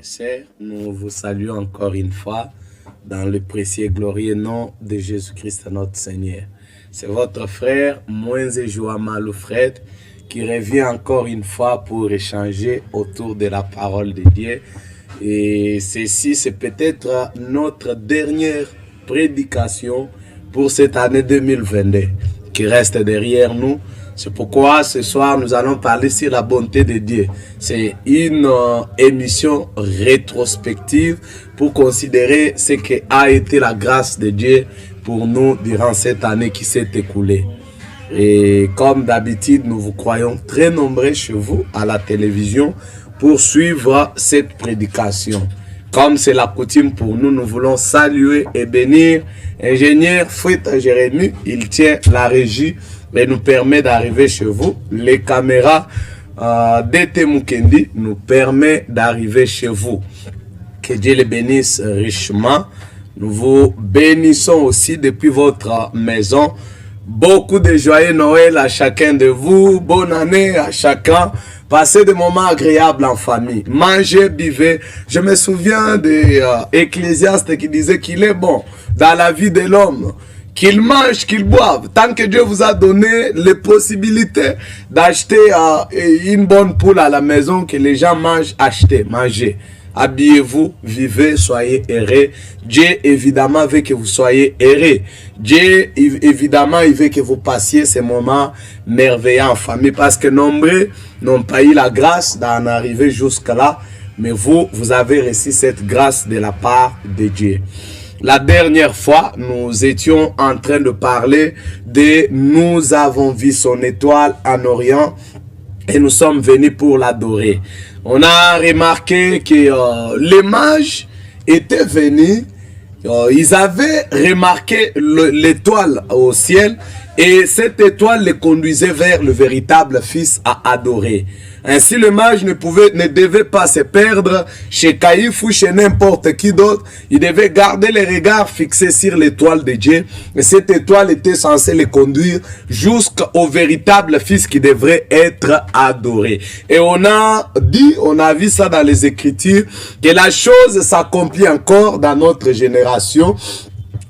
sœurs, nous vous saluons encore une fois dans le précieux et glorieux nom de Jésus-Christ notre Seigneur. C'est votre frère Moïse Jouama Fred qui revient encore une fois pour échanger autour de la parole de Dieu. Et ceci, c'est peut-être notre dernière prédication pour cette année 2022 qui reste derrière nous. C'est pourquoi ce soir, nous allons parler sur la bonté de Dieu. C'est une émission rétrospective pour considérer ce qu'a été la grâce de Dieu pour nous durant cette année qui s'est écoulée. Et comme d'habitude, nous vous croyons très nombreux chez vous à la télévision pour suivre cette prédication. Comme c'est la coutume pour nous, nous voulons saluer et bénir ingénieur Fouette Jérémy. Il tient la régie et nous permet d'arriver chez vous. Les caméras d'Ete Mukendi nous permet d'arriver chez vous. Que Dieu les bénisse richement. Nous vous bénissons aussi depuis votre maison. Beaucoup de joyeux Noël à chacun de vous. Bonne année à chacun. Passez des moments agréables en famille. Mangez, buvez. Je me souviens de Ecclésiaste qui disait qu'il est bon dans la vie de l'homme qu'il mange, qu'il boive. Tant que Dieu vous a donné les possibilités d'acheter une bonne poule à la maison, que les gens mangent, achetez, mangez. Habillez-vous, vivez, soyez heureux. Dieu, évidemment, veut que vous soyez heureux. Dieu, évidemment, il veut que vous passiez ces moments merveilleux en famille. Parce que nombreux n'ont pas eu la grâce d'en arriver jusque-là. Mais vous avez reçu cette grâce de la part de Dieu. La dernière fois, nous étions en train de parler de « Nous avons vu son étoile en Orient et nous sommes venus pour l'adorer ». On a remarqué que les mages étaient venus, ils avaient remarqué l'étoile au ciel et cette étoile les conduisait vers le véritable Fils à adorer. Ainsi, le mage ne devait pas se perdre chez Caïphe ou chez n'importe qui d'autre. Il devait garder les regards fixés sur l'étoile de Dieu. Et cette étoile était censée les conduire jusqu'au véritable Fils qui devrait être adoré. Et on a vu ça dans les Écritures, que la chose s'accomplit encore dans notre génération.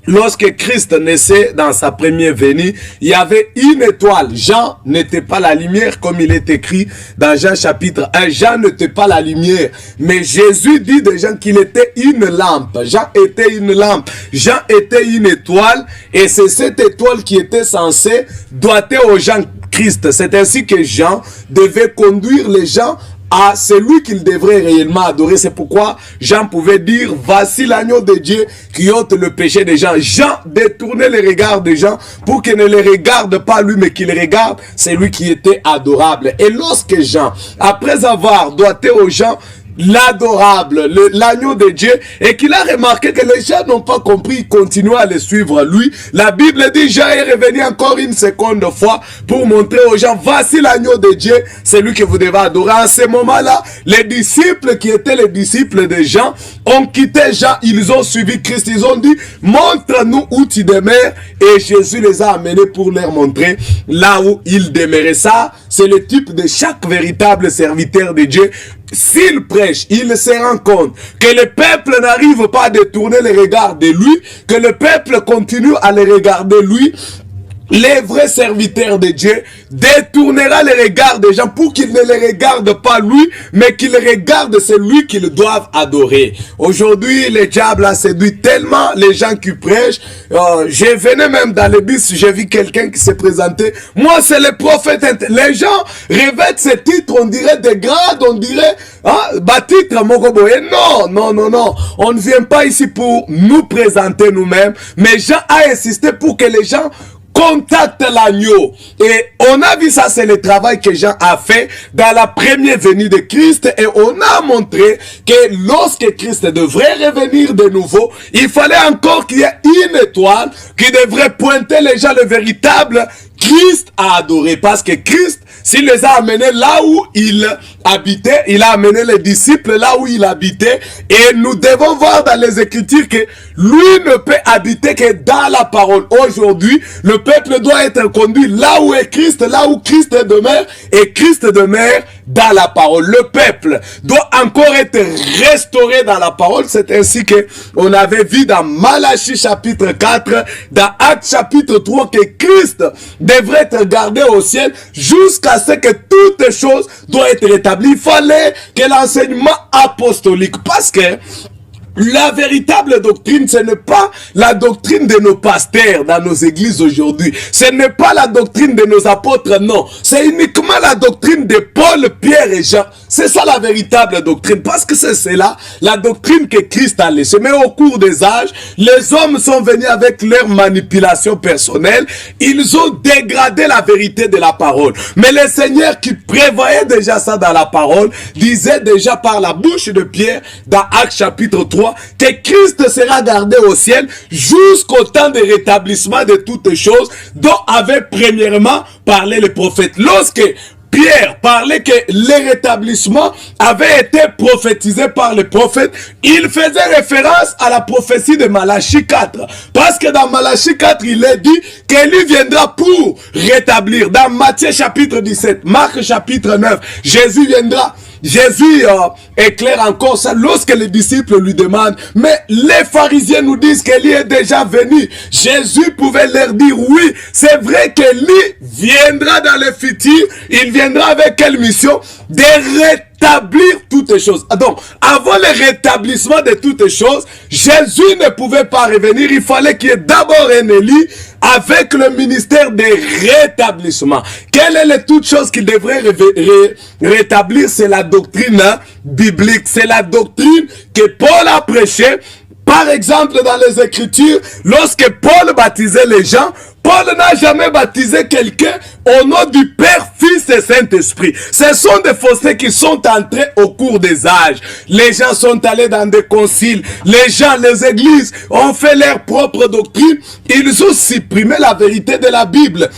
Lorsque Christ naissait dans sa première venue, il y avait une étoile. Jean n'était pas la lumière comme il est écrit dans Jean chapitre 1. Jean n'était pas la lumière. Mais Jésus dit de Jean qu'il était une lampe. Jean était une lampe. Jean était une étoile. Et c'est cette étoile qui était censée doiter aux gens Christ. C'est ainsi que Jean devait conduire les gens à celui qu'il devrait réellement adorer. C'est pourquoi Jean pouvait dire « Voici l'agneau de Dieu qui ôte le péché des gens ». Jean détournait les regards des gens pour qu'il ne les regarde pas lui, mais qu'il regarde celui qui était adorable. Et lorsque Jean, après avoir doigté aux gens l'adorable, l'agneau de Dieu, et qu'il a remarqué que les gens n'ont pas compris, ils continuent à le suivre lui. La Bible dit, Jean est revenu encore une seconde fois pour montrer aux gens, voici l'agneau de Dieu, c'est lui que vous devez adorer. À ce moment-là, les disciples qui étaient les disciples de Jean ont quitté Jean, ils ont suivi Christ, ils ont dit, montre-nous où tu demeures, et Jésus les a amenés pour leur montrer là où il demeurait. Ça, c'est le type de chaque véritable serviteur de Dieu. S'il prêche, il se rend compte que le peuple n'arrive pas à détourner les regards de lui, que le peuple continue à les regarder lui. Les vrais serviteurs de Dieu détournera les regards des gens pour qu'ils ne les regardent pas lui, mais qu'ils regardent celui qu'ils doivent adorer. Aujourd'hui, le diable a séduit tellement les gens qui prêchent. Je venais même dans le bus, j'ai vu quelqu'un qui s'est présenté. Moi, c'est le prophète. Les gens revêtent ces titres, on dirait des grades, on dirait, titre Mokoboye. Non. On ne vient pas ici pour nous présenter nous-mêmes, mais Jean a insisté pour que les gens contacte l'agneau. Et on a vu ça, c'est le travail que Jean a fait dans la première venue de Christ. Et on a montré que lorsque Christ devrait revenir de nouveau, il fallait encore qu'il y ait une étoile qui devrait pointer les gens le véritable Christ à adorer. Parce que Christ, s'il les a amenés là où il habitait, il a amené les disciples là où il habitait. Et nous devons voir dans les Écritures que lui ne peut habiter que dans la parole. Aujourd'hui, le peuple doit être conduit là où est Christ, là où Christ demeure. Et Christ demeure dans la parole. Le peuple doit encore être restauré dans la parole. C'est ainsi que on avait vu dans Malachie chapitre 4, dans Actes chapitre 3, que Christ devrait être gardé au ciel jusqu'à ce que toutes choses doivent être rétablies. Il fallait que l'enseignement apostolique, parce que la véritable doctrine, ce n'est pas la doctrine de nos pasteurs dans nos églises aujourd'hui. Ce n'est pas la doctrine de nos apôtres, non. C'est uniquement la doctrine de Paul, Pierre et Jean. C'est ça la véritable doctrine, parce que c'est cela, la doctrine que Christ a laissée. Mais au cours des âges, les hommes sont venus avec leur manipulation personnelle. Ils ont dégradé la vérité de la parole. Mais le Seigneur qui prévoyait déjà ça dans la parole, disait déjà par la bouche de Pierre, dans Actes chapitre 3, que Christ sera gardé au ciel jusqu'au temps de rétablissement de toutes choses dont avait premièrement parlé le prophète. Lorsque Pierre parlait que le rétablissement avait été prophétisé par le prophète, il faisait référence à la prophétie de Malachie 4. Parce que dans Malachie 4, il est dit que lui viendra pour rétablir. Dans Matthieu chapitre 17, Marc chapitre 9, Jésus viendra. Jésus éclaire encore ça lorsque les disciples lui demandent, mais les pharisiens nous disent qu'il est déjà venu. Jésus pouvait leur dire, oui, c'est vrai que lui viendra dans le futur. Il viendra avec quelle mission? De rétablir toutes choses. Donc, avant le rétablissement de toutes choses, Jésus ne pouvait pas revenir. Il fallait qu'il y ait d'abord un Élie avec le ministère de rétablissement. Quelle est la toute chose qu'il devrait rétablir? C'est la doctrine biblique. C'est la doctrine que Paul a prêchée. Par exemple, dans les Écritures, lorsque Paul baptisait les gens, Paul n'a jamais baptisé quelqu'un au nom du Père, Fils et Saint-Esprit. Ce sont des faussetés qui sont entrés au cours des âges. Les gens sont allés dans des conciles. Les gens, les églises ont fait leur propre doctrine. Ils ont supprimé la vérité de la Bible.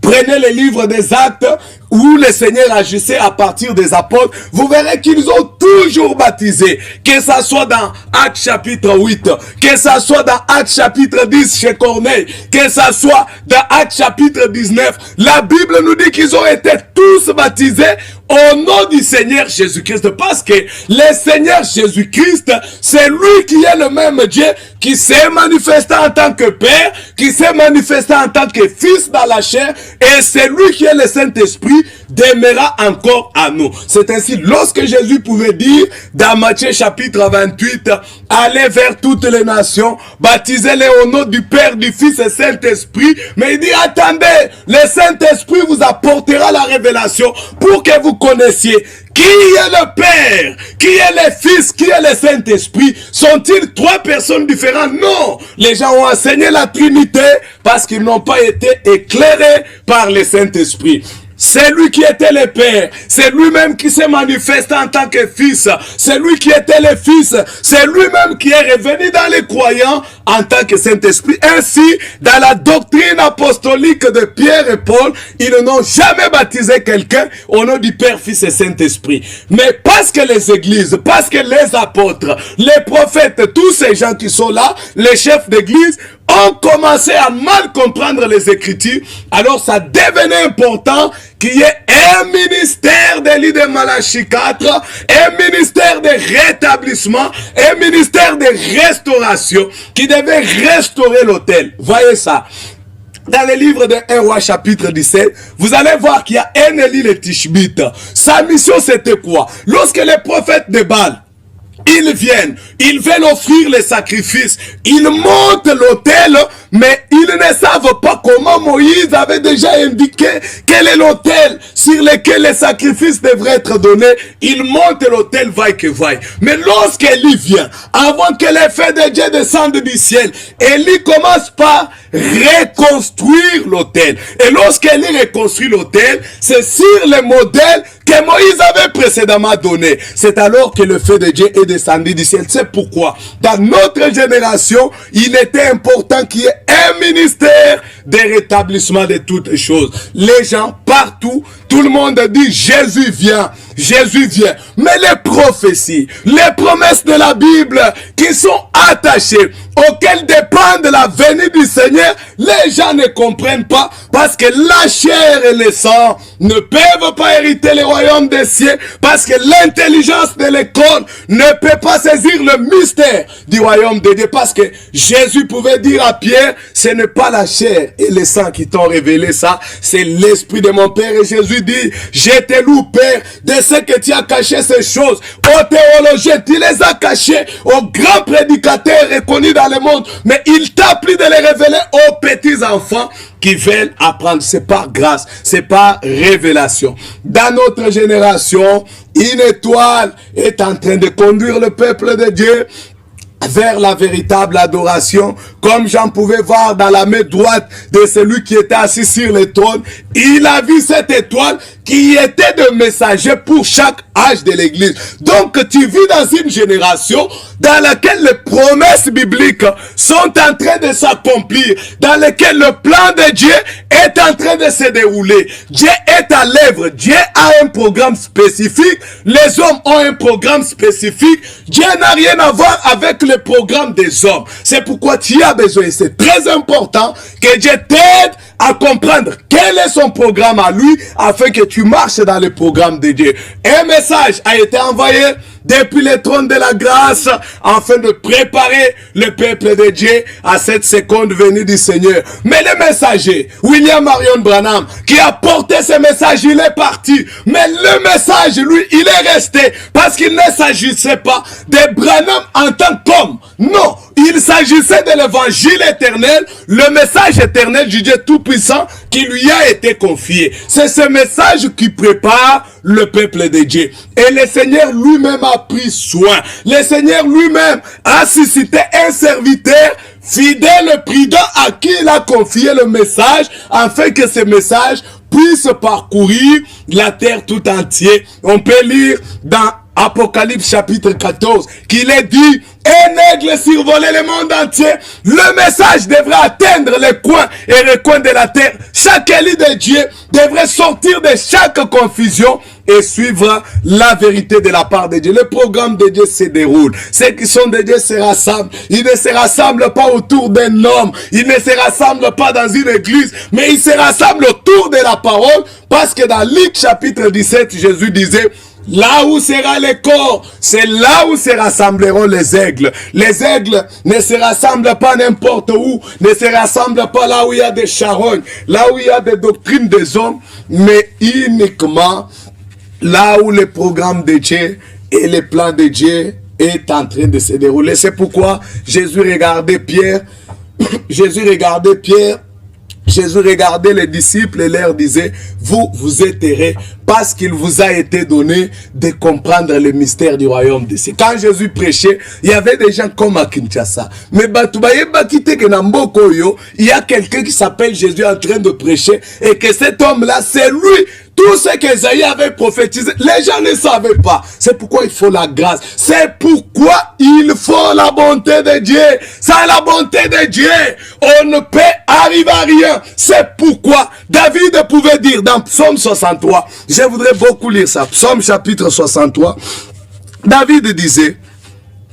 Prenez les livres des Actes où le Seigneur agissait à partir des apôtres, vous verrez qu'ils ont toujours baptisé, que ça soit dans Actes chapitre 8, que ça soit dans Actes chapitre 10 chez Corneille, que ça soit dans Actes chapitre 19. La Bible nous dit qu'ils ont été tous baptisés au nom du Seigneur Jésus-Christ, parce que le Seigneur Jésus-Christ, c'est lui qui est le même Dieu, qui s'est manifesté en tant que Père, qui s'est manifesté en tant que Fils dans la chair, et c'est lui qui est le Saint-Esprit, demeurera encore à nous. C'est ainsi, lorsque Jésus pouvait dire, dans Matthieu chapitre 28, allez vers toutes les nations, baptisez-les au nom du Père, du Fils et Saint-Esprit, mais il dit, attendez, le Saint-Esprit vous apportera la révélation pour que vous connaissiez qui est le Père, qui est le Fils, qui est le Saint-Esprit. Sont-ils trois personnes différentes? Non. Les gens ont enseigné la Trinité parce qu'ils n'ont pas été éclairés par le Saint-Esprit. C'est lui qui était le Père, c'est lui-même qui s'est manifesté en tant que Fils, c'est lui qui était le Fils, c'est lui-même qui est revenu dans les croyants en tant que Saint-Esprit. Ainsi, dans la doctrine apostolique de Pierre et Paul, ils n'ont jamais baptisé quelqu'un au nom du Père, Fils et Saint-Esprit. Mais parce que les églises, parce que les apôtres, les prophètes, tous ces gens qui sont là, les chefs d'église, ont commencé à mal comprendre les Écritures, alors ça devenait important qu'il y ait un ministère de l'île de Malachie 4, un ministère de rétablissement, un ministère de restauration qui devait restaurer l'autel. Voyez ça. Dans le livre de 1 roi chapitre 17, vous allez voir qu'il y a un Élie le Tishbite. Sa mission c'était quoi? Lorsque les prophètes de Baal, ils veulent offrir les sacrifices, ils montent l'autel, mais ils ne savent pas comment Moïse avait déjà indiqué quel est l'autel sur lequel les sacrifices devraient être donnés. Ils montent l'autel, vaille que vaille. Mais lorsqu'Élie vient, avant que les feux de Dieu descendent du ciel, Élie commence par reconstruire l'autel. Et lorsqu'Élie reconstruit l'autel, c'est sur le modèle que Moïse avait précédemment donné. C'est alors que le feu de Dieu est descendu du ciel. C'est pourquoi, dans notre génération, il était important qu'il y ait un ministère de rétablissement de toutes choses. Les gens, partout, tout le monde dit Jésus vient, Jésus vient. Mais les prophéties, les promesses de la Bible qui sont attachées auxquels dépend de la venue du Seigneur, les gens ne comprennent pas parce que la chair et le sang ne peuvent pas hériter le royaume des cieux parce que l'intelligence de l'école ne peut pas saisir le mystère du royaume de Dieu parce que Jésus pouvait dire à Pierre, ce n'est pas la chair et le sang qui t'ont révélé ça, c'est l'esprit de mon Père. Et Jésus dit, je te loue Père de ce que tu as caché ces choses aux théologiens, tu les as cachés aux grands prédicateurs reconnus dans le monde, mais il t'a plu de les révéler aux petits enfants qui veulent apprendre. C'est par grâce, c'est par révélation. Dans notre génération, une étoile est en train de conduire le peuple de Dieu vers la véritable adoration, comme j'en pouvais voir dans la main droite de celui qui était assis sur le trône. Il a vu cette étoile qui était de messager pour chaque âge de l'église. Donc tu vis dans une génération dans laquelle les promesses bibliques sont en train de s'accomplir, dans laquelle le plan de Dieu est en train de se dérouler. Dieu est à l'œuvre, Dieu a un programme spécifique, les hommes ont un programme spécifique. Dieu n'a rien à voir avec le programme des hommes. C'est pourquoi tu as besoin, c'est très important que Dieu t'aide à comprendre quel est son programme à lui, afin que tu marches dans le programme de Dieu. Un message a été envoyé depuis le trône de la grâce, afin de préparer le peuple de Dieu à cette seconde venue du Seigneur. Mais le messager, William Marion Branham, qui a porté ce message, il est parti. Mais le message, lui, il est resté, parce qu'il ne s'agissait pas de Branham en tant qu'homme. Non, il s'agissait de l'évangile éternel, le message éternel du Dieu Tout-Puissant qui lui a été confié. C'est ce message qui prépare le peuple de Dieu. Et le Seigneur lui-même a pris soin. Le Seigneur lui-même a suscité un serviteur fidèle, prudent, à qui il a confié le message, afin que ce message puisse parcourir la terre tout entière. On peut lire dans Apocalypse chapitre 14 qu'il est dit, un aigle survolait le monde entier. Le message devrait atteindre les coins et recoins de la terre. Chaque élu de Dieu devrait sortir de chaque confusion et suivre la vérité de la part de Dieu. Le programme de Dieu se déroule. Ceux qui sont de Dieu se rassemblent. Ils ne se rassemblent pas autour d'un homme. Ils ne se rassemblent pas dans une église. Mais ils se rassemblent autour de la parole. Parce que dans Luc chapitre 17, Jésus disait, là où sera le corps, c'est là où se rassembleront les aigles. Les aigles ne se rassemblent pas n'importe où, ne se rassemblent pas là où il y a des charognes, là où il y a des doctrines des hommes, mais uniquement là où le programme de Dieu et le plan de Dieu est en train de se dérouler. C'est pourquoi Jésus regardait Pierre, Jésus regardait les disciples et leur disait, vous êtes errés parce qu'il vous a été donné de comprendre le mystère du royaume de Dieu. Quand Jésus prêchait, il y avait des gens comme à Kinshasa. Mais il y a quelqu'un qui s'appelle Jésus en train de prêcher et que cet homme-là, c'est lui. Tout ce qu'Ésaïe avait prophétisé, les gens ne savaient pas. C'est pourquoi il faut la grâce. C'est pourquoi il faut la bonté de Dieu. Sans la bonté de Dieu, on ne peut arriver à rien. C'est pourquoi David pouvait dire dans Psaume 63, je voudrais beaucoup lire ça, Psaume chapitre 63, David disait,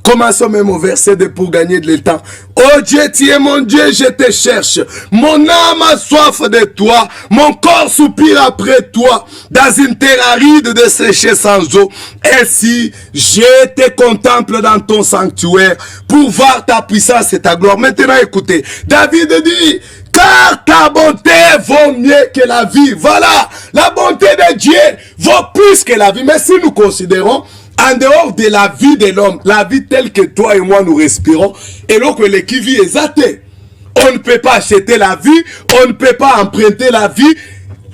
commençons même au verset 2 pour gagner de temps. Oh Dieu, tu es mon Dieu, je te cherche. Mon âme a soif de toi. Mon corps soupire après toi. Dans une terre aride desséchée sans eau. Ainsi, je te contemple dans ton sanctuaire pour voir ta puissance et ta gloire. Maintenant, écoutez. David dit, car ta bonté vaut mieux que la vie. Voilà. La bonté de Dieu vaut plus que la vie. Mais si nous considérons en dehors de la vie de l'homme, la vie telle que toi et moi nous respirons, et donc le qui vit est athée. On ne peut pas acheter la vie, on ne peut pas emprunter la vie.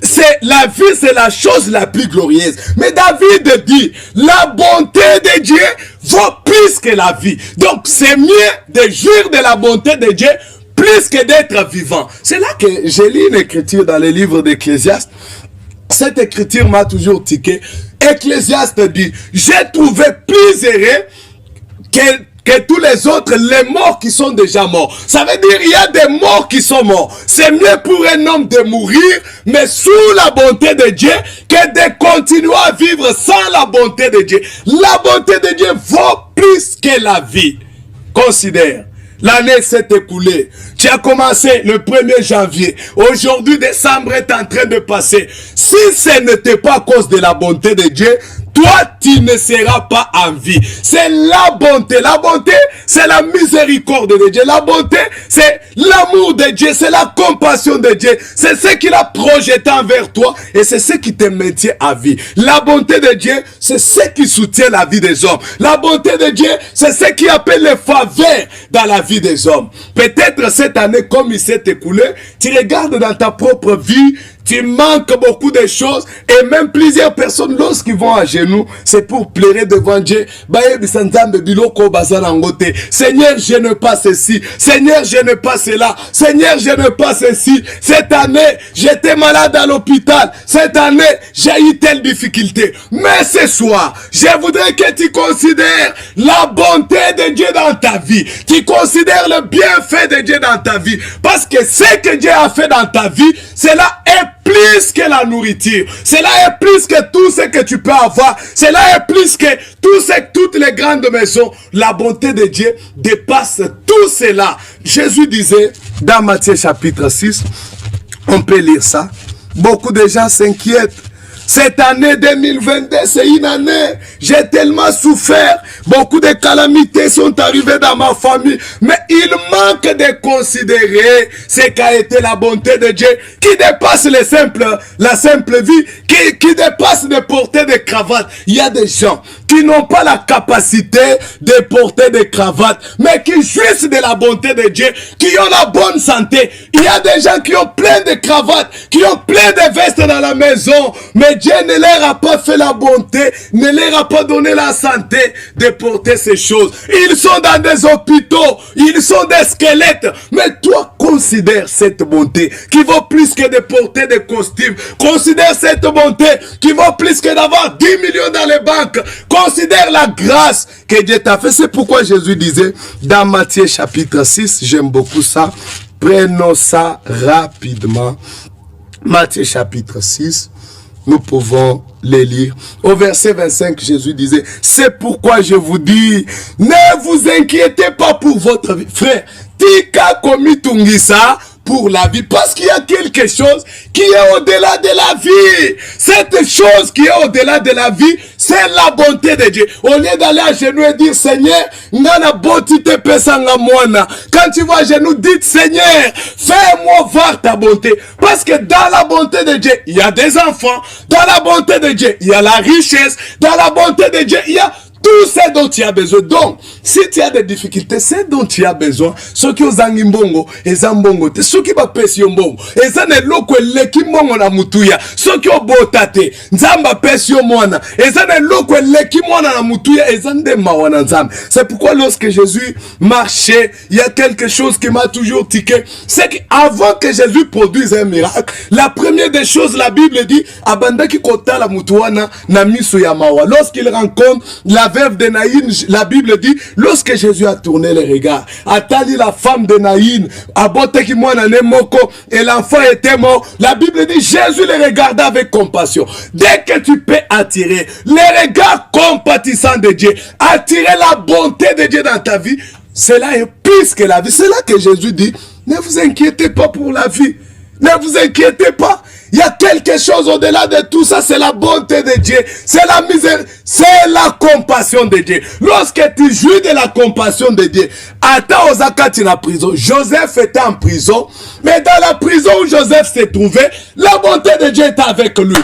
C'est la vie, c'est la chose la plus glorieuse. Mais David dit, la bonté de Dieu vaut plus que la vie. Donc c'est mieux de jouir de la bonté de Dieu plus que d'être vivant. C'est là que j'ai lu une écriture dans le livre d'Ecclésiaste. Cette écriture m'a toujours tiqué. Ecclésiaste dit, j'ai trouvé plus heureux que tous les autres, les morts qui sont déjà morts. Ça veut dire, il y a des morts qui sont morts. C'est mieux pour un homme de mourir, mais sous la bonté de Dieu, que de continuer à vivre sans la bonté de Dieu. La bonté de Dieu vaut plus que la vie. Considère, L'année s'est écoulée. Tu as commencé le 1er janvier. Aujourd'hui, décembre est en train de passer. Si ce n'était pas à cause de la bonté de Dieu, toi, tu ne seras pas en vie. C'est la bonté. La bonté, c'est la miséricorde de Dieu. La bonté, c'est l'amour de Dieu. C'est la compassion de Dieu. C'est ce qu'il a projeté envers toi et c'est ce qui te maintient à vie. La bonté de Dieu, c'est ce qui soutient la vie des hommes. La bonté de Dieu, c'est ce qui appelle les faveurs dans la vie des hommes. Peut-être cette année, comme il s'est écoulé, tu regardes dans ta propre vie, tu manques beaucoup de choses et même plusieurs personnes lorsqu'ils vont à genoux, c'est pour pleurer devant Dieu. Seigneur, je n'ai pas ceci. Seigneur, je n'ai pas cela. Seigneur, je n'ai pas ceci. Cette année, j'étais malade à l'hôpital. Cette année, j'ai eu telle difficulté. Mais ce soir, je voudrais que tu considères la bonté de Dieu dans ta vie. Tu considères le bienfait de Dieu dans ta vie. Parce que ce que Dieu a fait dans ta vie, cela est plus que la nourriture. Cela est plus que tout ce que tu peux avoir. Cela est plus que toutes les grandes maisons. La bonté de Dieu dépasse tout cela. Jésus disait dans Matthieu chapitre 6, on peut lire ça. Beaucoup de gens s'inquiètent. Cette année 2022, c'est une année, j'ai tellement souffert. Beaucoup de calamités sont arrivées dans ma famille. Mais il manque de considérer ce qu'a été la bonté de Dieu qui dépasse la simple vie, qui dépasse de porter des cravates. Il y a des gens qui n'ont pas la capacité de porter des cravates, mais qui jouissent de la bonté de Dieu, qui ont la bonne santé. Il y a des gens qui ont plein de cravates, qui ont plein de vestes dans la maison, mais Dieu ne leur a pas fait la bonté, ne leur a pas donné la santé de porter ces choses. Ils sont dans des hôpitaux, ils sont des squelettes, mais toi considère cette bonté qui vaut plus que de porter des costumes. Considère cette bonté qui vaut plus que d'avoir 10 millions dans les banques. Considère la grâce que Dieu t'a fait. C'est pourquoi Jésus disait dans Matthieu chapitre 6, j'aime beaucoup ça, prenons ça rapidement. Matthieu chapitre 6, nous pouvons les lire. Au verset 25, Jésus disait, c'est pourquoi je vous dis, ne vous inquiétez pas pour votre vie. Frère, tika komitungisa pour la vie, parce qu'il y a quelque chose qui est au-delà de la vie. Cette chose qui est au-delà de la vie, c'est la bonté de Dieu. Au lieu d'aller à genoux et dire, Seigneur, quand tu vas à genoux, dites, Seigneur, fais-moi voir ta bonté. Parce que dans la bonté de Dieu, il y a des enfants. Dans la bonté de Dieu, il y a la richesse. Dans la bonté de Dieu, il y a tout ce dont tu as besoin. Donc, si tu as des difficultés, c'est dont tu as besoin. Ceux qui ont mbongo, et zambongo, ceux qui va pesi mbongo, et ça ne loko leki mbongo na mutuya, ceux qui ont botate, nzamba pesi mwana, et ça ne loko leki mwana na mutuya, et ça ne mawana nzamba. C'est pourquoi lorsque Jésus marchait, il y a quelque chose qui m'a toujours tiqué. C'est qu'avant que Jésus produise un miracle, la première des choses, la Bible dit, abandaki kota la mutuana na miso ya mawa. Lorsqu'il rencontre la veuve de Naïn, la Bible dit, lorsque Jésus a tourné les regards, Atali la femme de Naïn, Aboteki mwana ne moko, et l'enfant était mort, la Bible dit, Jésus les regarda avec compassion. Dès que tu peux attirer les regards compatissants de Dieu, attirer la bonté de Dieu dans ta vie, cela est plus que la vie. C'est là que Jésus dit, ne vous inquiétez pas pour la vie. Ne vous inquiétez pas. Il y a quelque chose au-delà de tout ça, c'est la bonté de Dieu, c'est la misère, c'est la compassion de Dieu. Lorsque tu jouis de la compassion de Dieu, attends aux akati na prison. Joseph était en prison, mais dans la prison où Joseph s'est trouvé, la bonté de Dieu est avec lui.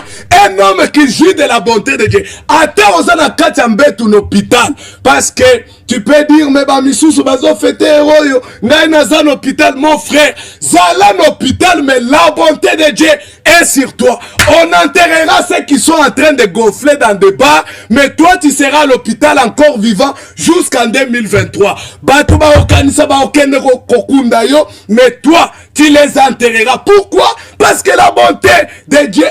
Un homme qui jouit de la bonté de Dieu, attends aux akati en bête un hôpital, parce que tu peux dire, mais bamisusu bazo fete héroyo, ngai nazan hôpital, mon frère, zalan hôpital, mais la bonté de Dieu est sur toi. On enterrera ceux qui sont en train de gonfler dans des bars, mais toi tu seras à l'hôpital encore vivant jusqu'en 2023. Bato ba okanisa ba okende kokunda yo, mais toi tu les enterreras. Pourquoi? Parce que la bonté de Dieu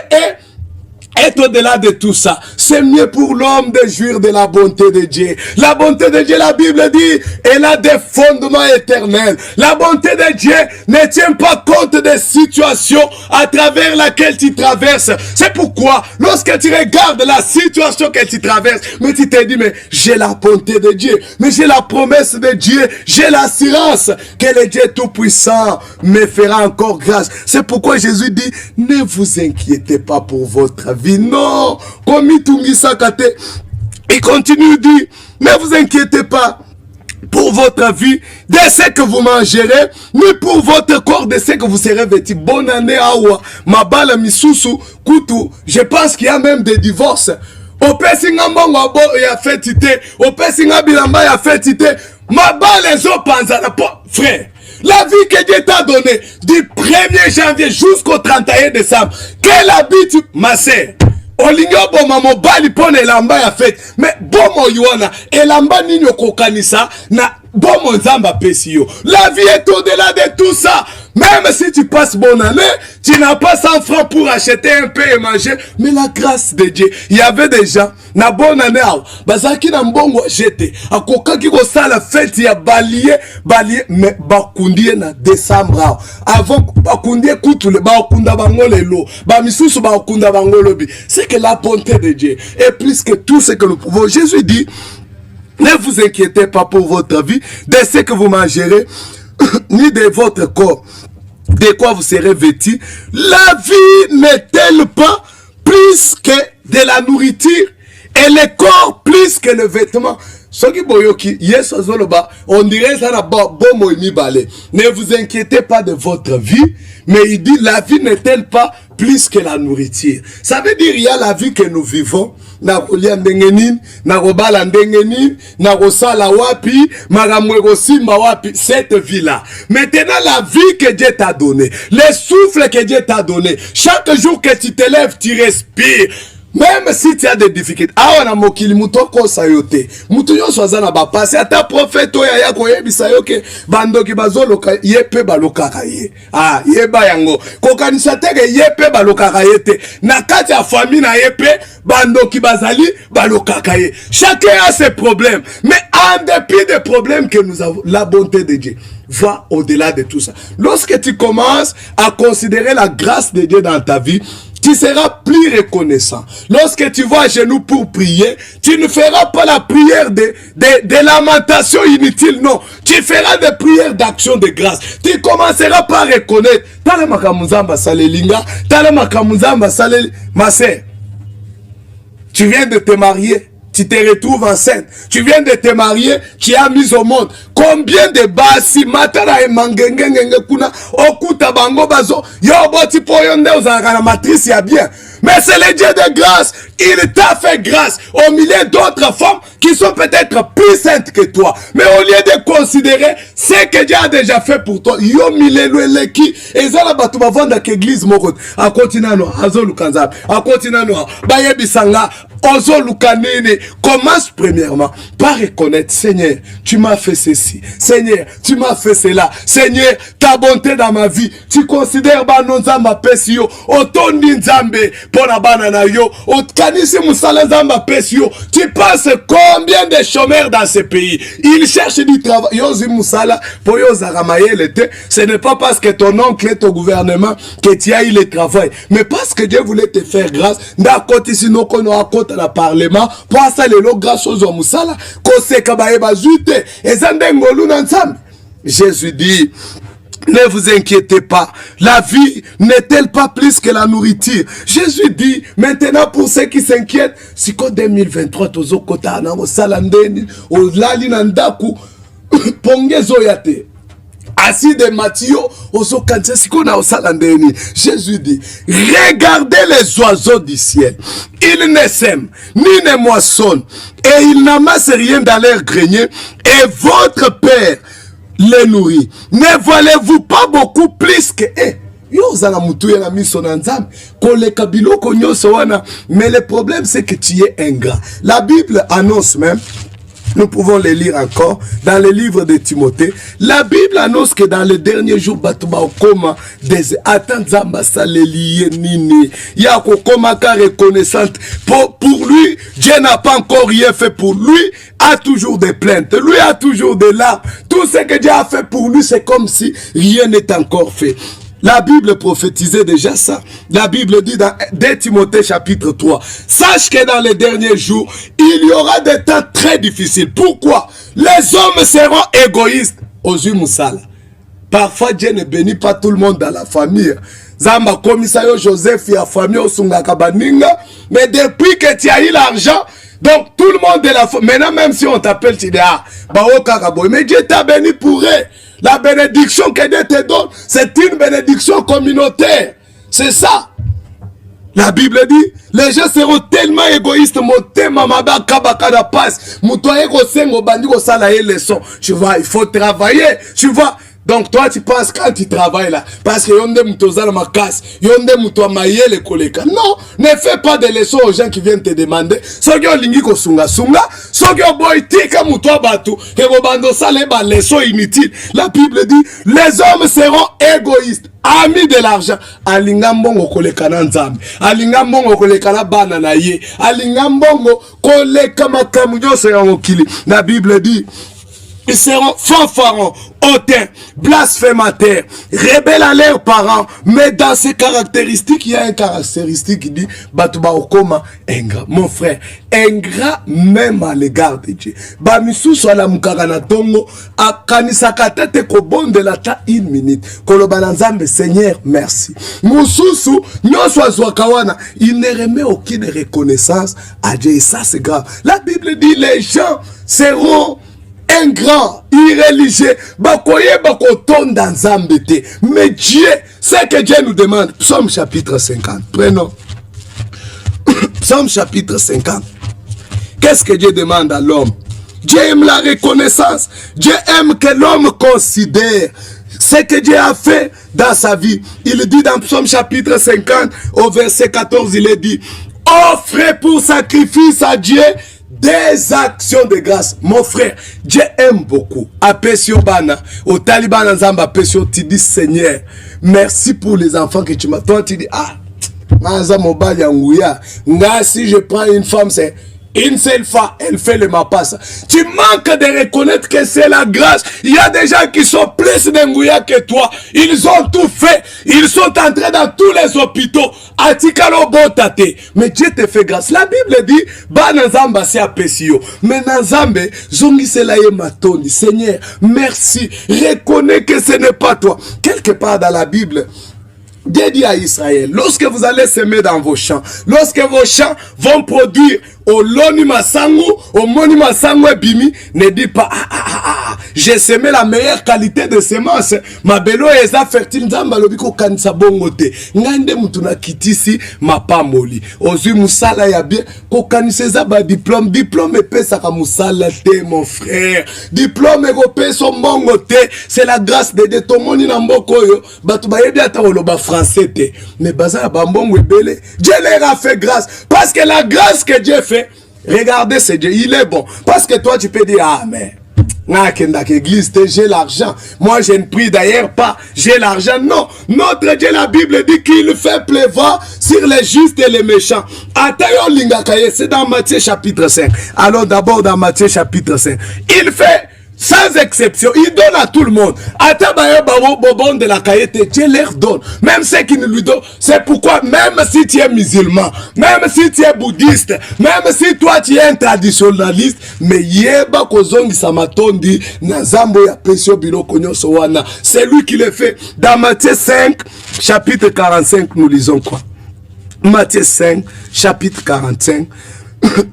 est au-delà de tout ça. C'est mieux pour l'homme de jouir de la bonté de Dieu. La bonté de Dieu, la Bible dit, elle a des fondements éternels. La bonté de Dieu ne tient pas compte des situations à travers laquelle tu traverses. C'est pourquoi, lorsque tu regardes la situation que tu traverses, mais tu te dis, mais j'ai la bonté de Dieu, mais j'ai la promesse de Dieu, j'ai l'assurance que le Dieu Tout-Puissant me fera encore grâce. C'est pourquoi Jésus dit, ne vous inquiétez pas pour votre vie. Non, comme il continue de dire, ne vous inquiétez pas pour votre vie, de ce que vous mangerez, ni pour votre corps, de ce que vous serez vêtis. Bonne année, Awa, Mabala, Misusu, Kutu. Je pense qu'il y a même des divorces. Au Pessinga Mbongo, il y a fait tité. Au Pessinga Bilamba, il y a fait tité. Mabala, les autres, frère. La vie que Dieu t'a donnée du 1er janvier jusqu'au 31 décembre. Quelle habitude, ma sœur. Olingo boma mobali pone elamba ya fête. Mais bomo yuana elamba nini kokanisa na bomo nzamba pesi yo. La vie est au-delà de tout ça. Même si tu passes bonne année, tu n'as pas 100 francs pour acheter un peu et manger. Mais la grâce de Dieu, il y avait des gens, na bonne année, bazaki na mbongo jeté. Akoka ki ko sala fête ya balié, mais bakundie na décembre. Avant bakundie kutule, bakunda bangole lo, ba misusu bakunda bangolo bi. C'est que la bonté de Dieu est plus que tout ce que nous pouvons. Jésus dit, ne vous inquiétez pas pour votre vie, de ce que vous mangerez, ni de votre corps, de quoi vous serez vêtis. La vie n'est-elle pas plus que de la nourriture et le corps plus que le vêtement? On dirait ça. Ne vous inquiétez pas de votre vie, mais il dit la vie n'est-elle pas plus que la nourriture? Ça veut dire il y a la vie que nous vivons. Na kolia ndengenin, na robala ndengenin, na rosala wapi, maramwego simba wapi, cette vie-là. Maintenant, la vie que Dieu t'a donnée, le souffle que Dieu t'a donné, chaque jour que tu te lèves, tu respires. Même si tu as des difficultés, awana mokili mutoko sayote. Mutunyo swazana ba passe ata prophète oya ya koyebisa yoke bandoki bazoloka yepe baloka kaye. Ah, yeba yango. Kokanisa teke yepe baloka kayete. Na kati ya famille na yepe bandoki bazali baloka kaye. Chacun a ses problèmes, mais en dépit des problèmes que nous avons, la bonté de Dieu va au-delà de tout ça. Lorsque tu commences à considérer la grâce de Dieu dans ta vie, tu seras plus reconnaissant. Lorsque tu vas à genoux pour prier, tu ne feras pas la prière de lamentation inutile, non. Tu feras des prières d'action de grâce. Tu commenceras par reconnaître. Ma sœur, tu viens de te marier. Tu te retrouves enceinte. Tu viens de te marier, tu as mis au monde. Combien de basi matara e mangengengenge kuna okuta bango bazo yo boti poyonde ozanga na matrice ya bien. Mais c'est le Dieu de grâce. Il t'a fait grâce au milieu d'autres femmes qui sont peut-être plus saintes que toi. Mais au lieu de considérer ce que Dieu a déjà fait pour toi, yo milelo eleki ezala batu bavanda ke église moko a continuano azolu kanza a continuano ba yebisanga ozo lukanene. Commence premièrement par reconnaître, Seigneur, tu m'as fait ceci. Seigneur, tu m'as fait cela. Seigneur, ta bonté dans ma vie. Tu considères banonzamba pesio, otondi nzambe pona banana yo, otkanisi musala nzamba pesio. Tu penses combien de chômeurs dans ce pays? Ils cherchent du travail. Yozi musala pour yozaramaye l'été. Ce n'est pas parce que ton oncle est au gouvernement que tu as eu le travail, mais parce que Dieu voulait te faire grâce. Ndakoti sinoko no akota na parlement pour ça lelo grâce aux musala koseka baeba zute ezande ngolu na nzambe. Jésus dit, ne vous inquiétez pas, la vie n'est-elle pas plus que la nourriture? Jésus dit, maintenant pour ceux qui s'inquiètent, si qu'en 2023 tozo kota na salandeni o lali na ndaku pongezo yate assis de Matthieu ozo kanse siko na salandeni. Jésus dit, regardez les oiseaux du ciel, ils ne sèment ni ne moissonnent et ils n'amassent rien dans leur grenier, et votre Père les nourrit. Ne valez-vous pas beaucoup plus que eux? Mais le problème c'est que tu es ingrat. La Bible annonce même Nous pouvons les lire encore dans le livre de Timothée. La Bible annonce que dans les derniers jours, Batouba Okoma, des Atanzamba Saleliye Nini, Yakokoma ka reconnaissante. Pour lui, Dieu n'a pas encore rien fait pour lui, a toujours des plaintes. Lui a toujours des larmes. Tout ce que Dieu a fait pour lui, c'est comme si rien n'est encore fait. La Bible prophétisait déjà ça. La Bible dit dans 2 Timothée chapitre 3. Sache que dans les derniers jours, il y aura des temps très difficiles. Pourquoi? Les hommes seront égoïstes. Ozu Moussala. Parfois, Dieu ne bénit pas tout le monde dans la famille. Zamba Komisayo Joseph, il y a famille au Sungakabaninga. Mais depuis que tu as eu l'argent, donc tout le monde de la famille. Maintenant, même si on t'appelle, tu dis, ah, Bao Kakaboy. Mais Dieu t'a béni pour eux. La bénédiction que Dieu te donne, c'est une bénédiction communautaire. C'est ça. La Bible dit, les gens seront tellement égoïstes. Tu vois, il faut travailler. Tu vois. Donc toi tu penses quand tu travailles là, parce que yonde mutozala ma casse, yonde muto maye le koleka. Non, ne fais pas des leçons aux gens qui viennent te demander. Sogyo lingi ko sunga, sogyo boy tika muto batu, que vos bando sale ba leçons inutiles. La Bible dit, les hommes seront égoïstes, amis de l'argent. Alingambongo koleka na nzambe, alingambongo koleka na bana na ye, alingambongo koleka makamu nyose ya mokili. La Bible dit, ils seront fanfarons, hautains, blasphémateurs, rebelles à leurs parents. Mais dans ces caractéristiques, il y a une caractéristique qui dit Batouba Okoma, ingrat. Mon frère, ingrat même à l'égard de Dieu. Bamisou soit la moukarana tongo, a kanisakata te kobonde la ta une minute. Kolobananzambe, Seigneur, merci. Moussousou, nyoswa zwakawana, il ne remet aucune reconnaissance à Dieu. Et ça, c'est grave. La Bible dit les gens seront ingrats, irréligieux, bakoye bakoton dans Zambété. Mais Dieu, c'est que Dieu nous demande. Psaume chapitre 50. Prenons. Psaume chapitre 50. Qu'est-ce que Dieu demande à l'homme? Dieu aime la reconnaissance. Dieu aime que l'homme considère ce que Dieu a fait dans sa vie. Il dit dans Psaume chapitre 50, au verset 14, il est dit, offrez pour sacrifice à Dieu des actions de grâce. Mon frère, Dieu aime beaucoup. Apesio bana, au Taliban Zamba Apesio, tu dis Seigneur, merci pour les enfants que tu m'as. Toi tu dis, ah, si je prends une femme, c'est une seule fois, elle fait le mapas. Tu manques de reconnaître que c'est la grâce. Il y a des gens qui sont plus d'engouya que toi. Ils ont tout fait. Ils sont entrés dans tous les hôpitaux. Atikalo botate. Mais Dieu te fait grâce. La Bible dit, ba nazamba se apesio. Mais nazambe, zongi selaye matoni. Seigneur, merci. Reconnais que ce n'est pas toi. Quelque part dans la Bible, Dieu dit à Israël, lorsque vous allez semer dans vos champs, lorsque vos champs vont produire au loni masangu, au moni masangu bimi, ne dis pas, j'ai semé la meilleure qualité de semence, ma belo eza fertile, nzamba lobiko kanisa bongote, ngande mutuna kitisi, ma pamoli, ozu musala ya bien, ko kanisa eza ba diplôme epesa ka musala te, mon frère, diplôme ego peso bongote, c'est la grâce de Dieu, ton moni na mboko yo, batu ba yebi ata oloba français te, mais baza ba mbongo ebele, Dieu leur a fait grâce, parce que la grâce que Dieu fait, regardez ce Dieu, il est bon. Parce que toi tu peux dire, ah mais, j'ai l'argent. Moi je ne prie d'ailleurs pas, j'ai l'argent. Non, notre Dieu, la Bible dit qu'il fait pleuvoir sur les justes et les méchants. C'est dans Matthieu chapitre 5. Alors d'abord dans Matthieu chapitre 5. Il fait sans exception, il donne à tout le monde. De la caillette, Dieu leur donne. Même ceux qui ne lui donnent. C'est pourquoi, même si tu es musulman, même si tu es bouddhiste, même si toi tu es un traditionnaliste, mais yeba kozongi samatondi, nazambo ya pesio bilo konyo sowana. C'est lui qui le fait. Dans Matthieu 5, chapitre 45, nous lisons quoi? Matthieu 5, chapitre 45.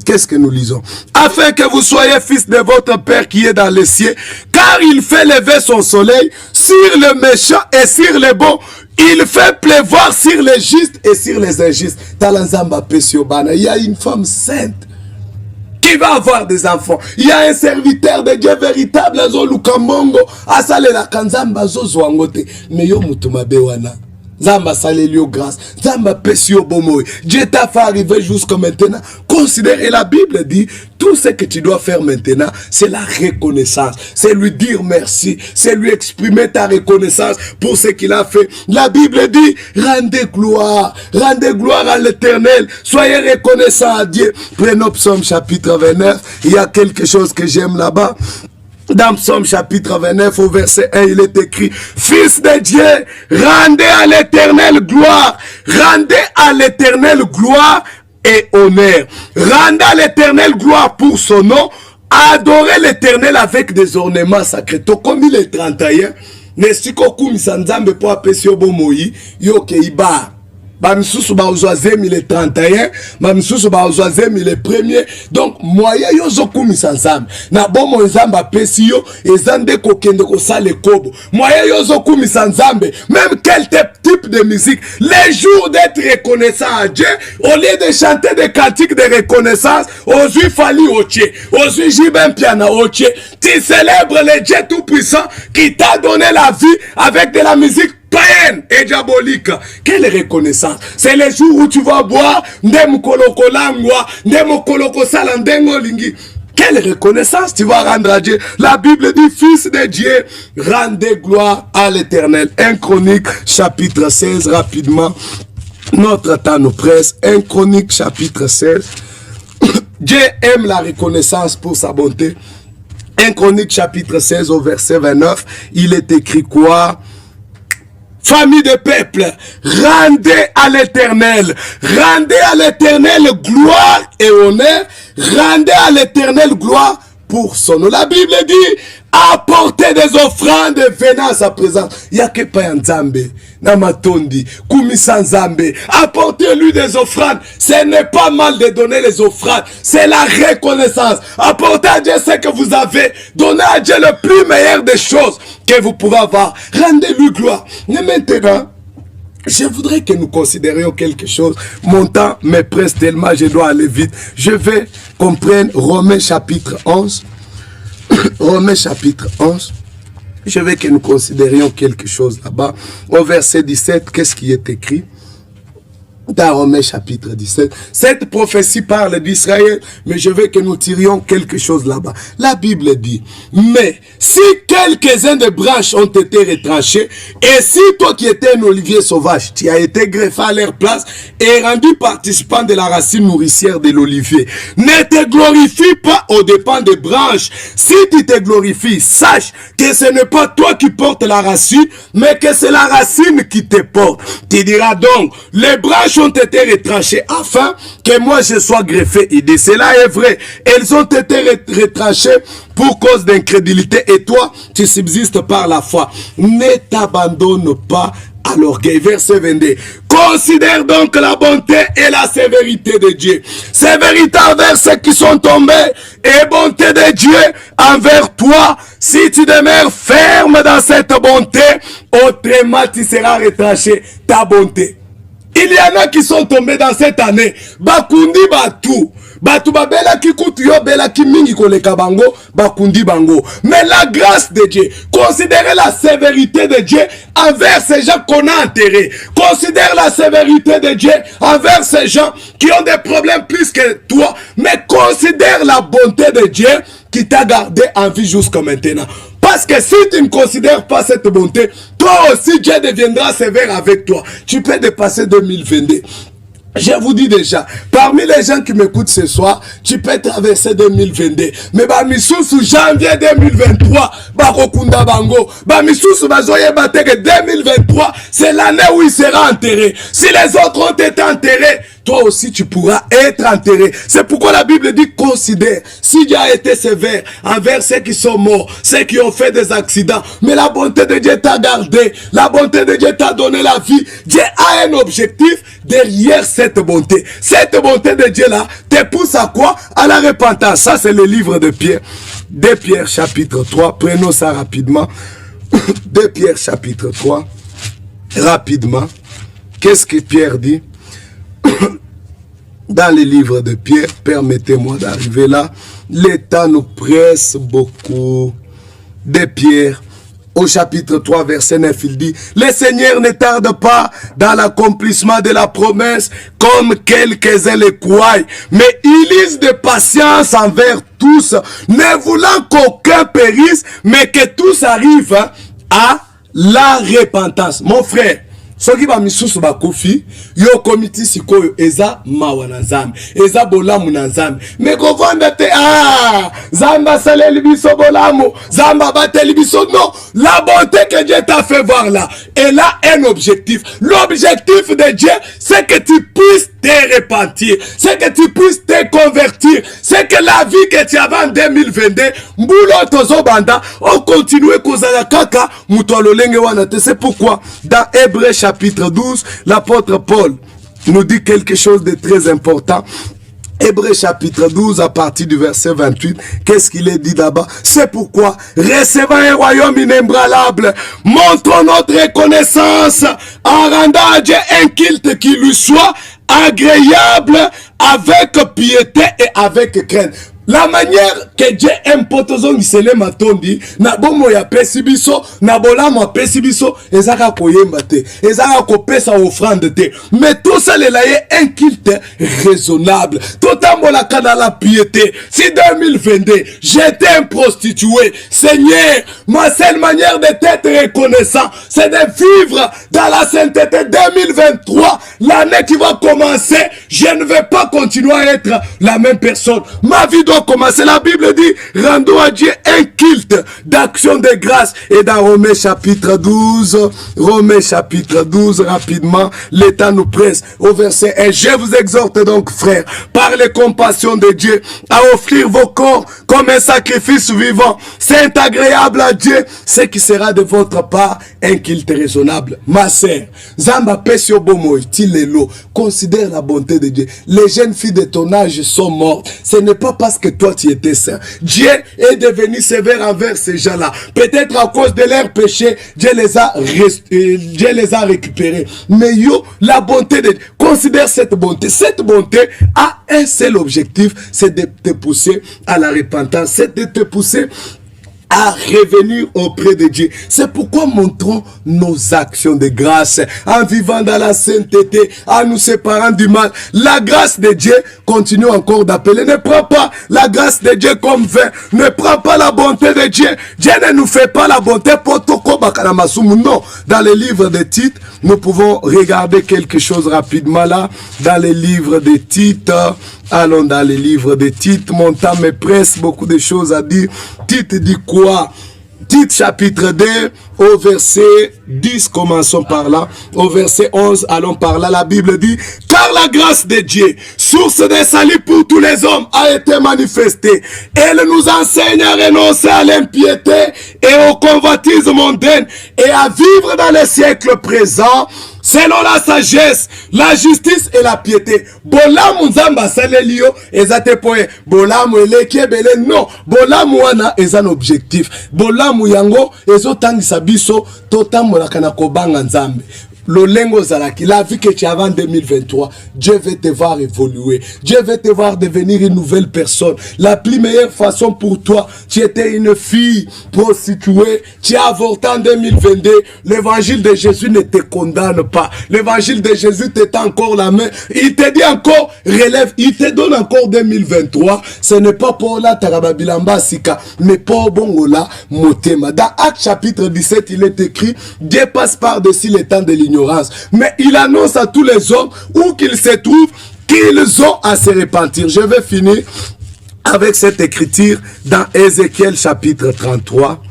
Qu'est-ce que nous lisons? Afin que vous soyez fils de votre Père qui est dans les cieux, car il fait lever son soleil sur les méchants et sur les bons. Il fait pleuvoir sur les justes et sur les injustes. Il y a une femme sainte qui va avoir des enfants. Il y a un serviteur de Dieu véritable. Mais yo mutumabe wana. Zamba salelio grâce. Zamba pesio bomoy. Dieu t'a fait arriver jusqu'à maintenant. Considérez, la Bible dit, tout ce que tu dois faire maintenant, c'est la reconnaissance. C'est lui dire merci. C'est lui exprimer ta reconnaissance pour ce qu'il a fait. La Bible dit, rendez gloire à l'Éternel. Soyez reconnaissants à Dieu. Prenons Psaume chapitre 29. Il y a quelque chose que j'aime là-bas. Dans Psaume chapitre 29 au verset 1, il est écrit: Fils de Dieu, rendez à l'Éternel gloire. Rendez à l'Éternel gloire et honneur. Rendez à l'Éternel gloire pour son nom. Adorez l'Éternel avec des ornements sacrés. Comme il est 31, n'est-ce pas Sanzambe pour appeler Bomoyi, yo keiba. Bamisusu bauzwazem il est 31, bamisusu bauzwazem il est premier. Donc moyen yo zokumisa nzambe na bomo nzambe apesi yo ezande kokende ko sale kobo. Moyen yo zokumisa nzambe même quel type de musique, les jours d'être reconnaissant à Dieu, au lieu de chanter des cantiques de reconnaissance, aujourd'hui Fali Oche, aujourd'hui Jibin Piana Oche, tu célèbres le Dieu tout puissant qui t'a donné la vie avec de la musique païenne et diabolique. Quelle reconnaissance! C'est les jours où tu vas boire Ndemukoloko Langwa, Ndemukoloko Salandengo Lingi. Quelle reconnaissance tu vas rendre à Dieu. La Bible dit, Fils de Dieu, rendez gloire à l'Éternel. 1 Chronique chapitre 16, rapidement. Notre temps nous presse. 1 Chronique chapitre 16. Dieu aime la reconnaissance pour sa bonté. 1 Chronique chapitre 16 au verset 29. Il est écrit quoi? Famille de peuple, rendez à l'Éternel gloire et honneur, rendez à l'Éternel gloire pour son nom. La Bible dit, apportez des offrandes venant à sa présence. Il n'y a que pas un Nzambe, Namatondi, Kumisa Nzambe. Apportez-lui des offrandes. Ce n'est pas mal de donner les offrandes. C'est la reconnaissance. Apportez à Dieu ce que vous avez. Donnez à Dieu le plus meilleur des choses que vous pouvez avoir. Rendez-lui gloire. Mais maintenant, je voudrais que nous considérions quelque chose. Mon temps me presse tellement, je dois aller vite. Je vais comprendre Romains chapitre 11. Romains chapitre 11. Je veux que nous considérions quelque chose là-bas. Au verset 17, qu'est-ce qui est écrit? Dans Romains chapitre 17. Cette prophétie parle d'Israël, mais je veux que nous tirions quelque chose là-bas. La Bible dit, mais si quelques-uns des branches ont été retranchés, et si toi qui étais un olivier sauvage, tu as été greffé à leur place et rendu participant de la racine nourricière de l'olivier, ne te glorifie pas aux dépens des branches. Si tu te glorifies, sache que ce n'est pas toi qui portes la racine, mais que c'est la racine qui te porte. Tu diras donc, les branches ont été retranchées afin que moi je sois greffé. Il dit, cela est vrai. Elles ont été retranchées pour cause d'incrédulité et toi, tu subsistes par la foi. Ne t'abandonne pas à l'orgueil. Verset 22. Considère donc la bonté et la sévérité de Dieu. Sévérité envers ceux qui sont tombés et bonté de Dieu envers toi. Si tu demeures ferme dans cette bonté, autrement tu seras retranché ta bonté. Il y en a qui sont tombés dans cette année. Bakundi batu. Batu babela ki kutu yo bela ki mingi koleka bango. Bakundi bango. Mais la grâce de Dieu. Considérez la sévérité de Dieu envers ces gens qu'on a enterrés. Considère la sévérité de Dieu envers ces gens qui ont des problèmes plus que toi. Mais considère la bonté de Dieu qui t'a gardé en vie jusqu'à maintenant. Parce que si tu ne considères pas cette bonté, toi aussi Dieu deviendra sévère avec toi. Tu peux dépasser 2022. Je vous dis déjà, parmi les gens qui m'écoutent ce soir, tu peux traverser 2022. Mais bamisusu janvier 2023, bakokunda bango. Bamisusu bazoye bateke 2023, c'est l'année où il sera enterré. Si les autres ont été enterrés, toi aussi tu pourras être enterré. C'est pourquoi la Bible dit, considère, si Dieu a été sévère envers ceux qui sont morts, ceux qui ont fait des accidents, mais la bonté de Dieu t'a gardé, la bonté de Dieu t'a donné la vie. Dieu a un objectif derrière cette bonté. Cette bonté de Dieu là te pousse à quoi? À la repentance. Ça c'est le livre de Pierre. 2 Pierre chapitre 3, prenons ça rapidement. 2 Pierre chapitre 3, rapidement. Qu'est-ce que Pierre dit? Dans les livres de Pierre, permettez-moi d'arriver là. Le temps nous presse beaucoup. De Pierre, au chapitre 3, verset 9, il dit, « Le Seigneur ne tarde pas dans l'accomplissement de la promesse, comme quelques-uns le croient, mais il use de patience envers tous, ne voulant qu'aucun périsse, mais que tous arrivent à la repentance. » Mon frère, soki ba misusu bakufi yo komiti sikoyo eza mawa na nzambe eza bolamu na nzambe me kovanda te zamba saleli biso bolamu zamba bateli biso. Non, la bonté que Dieu t'a fait voir là, elle a un objectif. L'objectif de Dieu, c'est que tu puisses te repentir, c'est que tu puisses te convertir, c'est que la vie que tu avais en 2022 mbulo tozo banda on continue kozala kaka mutolo lenge wana te. C'est pourquoi dans Hébreux chapitre 12, l'apôtre Paul nous dit quelque chose de très important. Hébreux chapitre 12 à partir du verset 28, qu'est-ce qu'il est dit là-bas? C'est pourquoi, recevant un royaume inébranlable, montrons notre reconnaissance en rendant à Dieu un culte qui lui soit agréable avec piété et avec crainte. La manière que Dieu aime potozongi sele matondi na bomo ya pesibiso na bolamo ya pesibiso ezaka koyemba te ezaka kopesa offrande te, mais tout ça le laye un culte raisonnable totambolaka dans la piété. Si 2022 j'étais un prostitué, Seigneur, ma seule manière de t'être reconnaissant c'est de vivre dans la sainteté. 2023, l'année qui va commencer, je ne vais pas continuer à être la même personne. Ma vie doit commencer. La Bible dit, rendons à Dieu un culte d'action de grâce. Et dans Romains chapitre 12, rapidement, l'état nous presse. Au verset 1, je vous exhorte donc, frères, par les compassions de Dieu, à offrir vos corps comme un sacrifice vivant, saint, agréable à Dieu, ce qui sera de votre part un culte raisonnable. Ma sœur, Zamba Pesio Bomoy, Tilelo, considère la bonté de Dieu. Les jeunes filles de ton âge sont mortes. Ce n'est pas parce que toi tu étais saint. Dieu est devenu sévère envers ces gens-là. Peut-être à cause de leurs péchés, Dieu les a récupérés. Mais yo, la bonté de Dieu, considère cette bonté. Cette bonté a un seul objectif, c'est de te pousser à la repentance, c'est de te pousser à revenir auprès de Dieu. C'est pourquoi montrons nos actions de grâce en vivant dans la sainteté, en nous séparant du mal. La grâce de Dieu continue encore d'appeler. Ne prends pas la grâce de Dieu comme vain. Ne prends pas la bonté de Dieu. Dieu ne nous fait pas la bonté pour toko bakanamasumu. Non. Dans les livres de Tite, nous pouvons regarder quelque chose rapidement là. Dans les livres de Tite, allons dans les livres de Tite. Mon temps me presse, beaucoup de choses à dire. Tite dit quoi? Tite chapitre 2 au verset 10, commençons par là. Au verset 11, allons par là. La Bible dit, car la grâce de Dieu, source de salut pour tous les hommes, a été manifestée. Elle nous enseigne à renoncer à l'impiété et au convoitisme mondaine et à vivre dans les siècles présents selon la sagesse, la justice et la piété. Bolamu nzamba salelio ezate poe. Bolamu eleke bele non. Bolamu wana ezan objectif. Bolamu yango ezotangisa biso totambola kana kobanga nzambe. Lolengo zalaki, la vie que tu as en 2023, Dieu veut te voir évoluer. Dieu veut te voir devenir une nouvelle personne. La plus meilleure façon pour toi, tu étais une fille prostituée, tu as avorté en 2022. L'évangile de Jésus ne te condamne pas. L'évangile de Jésus t'étend encore la main. Il te dit encore, relève, il te donne encore 2023. Ce n'est pas pour la tarababilamba sika, mais pour bongola motema. Dans Actes chapitre 17, il est écrit, Dieu passe par-dessus les temps de l'ignorance. Mais il annonce à tous les hommes où qu'ils se trouvent qu'ils ont à se repentir. Je vais finir avec cette écriture dans Ézéchiel chapitre 33.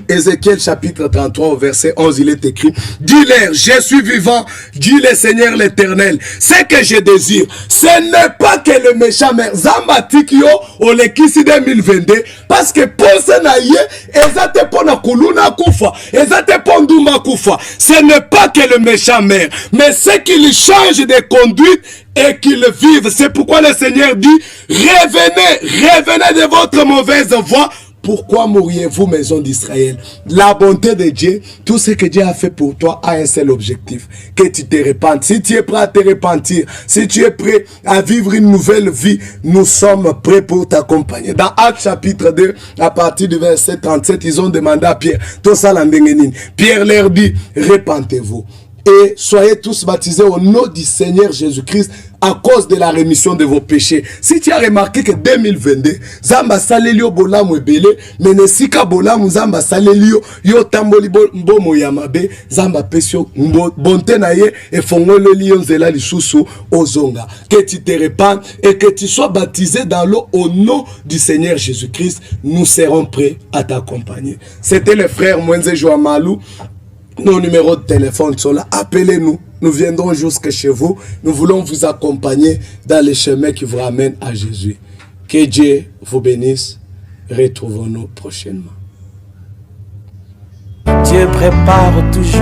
Ézéchiel chapitre 33 au verset 11, il est écrit, dis-leur, je suis vivant, dit le Seigneur l'Éternel, ce que je désire, ce n'est pas que le méchant meurt. Zambatikio au lekisi 2022, parce que pour ce naïe, ezate pona kuluna kufa, ezate ponduma kufa. Ce n'est pas que le méchant meurt, mais c'est qu'il change de conduite et qu'il vive. C'est pourquoi le Seigneur dit, revenez de votre mauvaise voie, pourquoi mourriez-vous, maison d'Israël? La bonté de Dieu, tout ce que Dieu a fait pour toi a un seul objectif, que tu te repentes. Si tu es prêt à te repentir, si tu es prêt à vivre une nouvelle vie, nous sommes prêts pour t'accompagner. Dans Actes chapitre 2, à partir du verset 37, ils ont demandé à Pierre, Pierre leur dit, repentez-vous et soyez tous baptisés au nom du Seigneur Jésus-Christ à cause de la rémission de vos péchés. Si tu as remarqué que 2022, Zamba salelio bolamu ebele, menesika bolamu Zamba salelio yo tamboli mbomo yamabe, Zamba pesio bonte na ye et fongolo lion zela lisusu ozonga. Que tu te répandes et que tu sois baptisé dans l'eau au nom du Seigneur Jésus-Christ, nous serons prêts à t'accompagner. C'était le frère Mwenze Joamalou. Nos numéros de téléphone sont là. Appelez-nous. Nous viendrons jusque chez vous. Nous voulons vous accompagner dans les chemins qui vous ramènent à Jésus. Que Dieu vous bénisse. Retrouvons-nous prochainement. Dieu prépare toujours.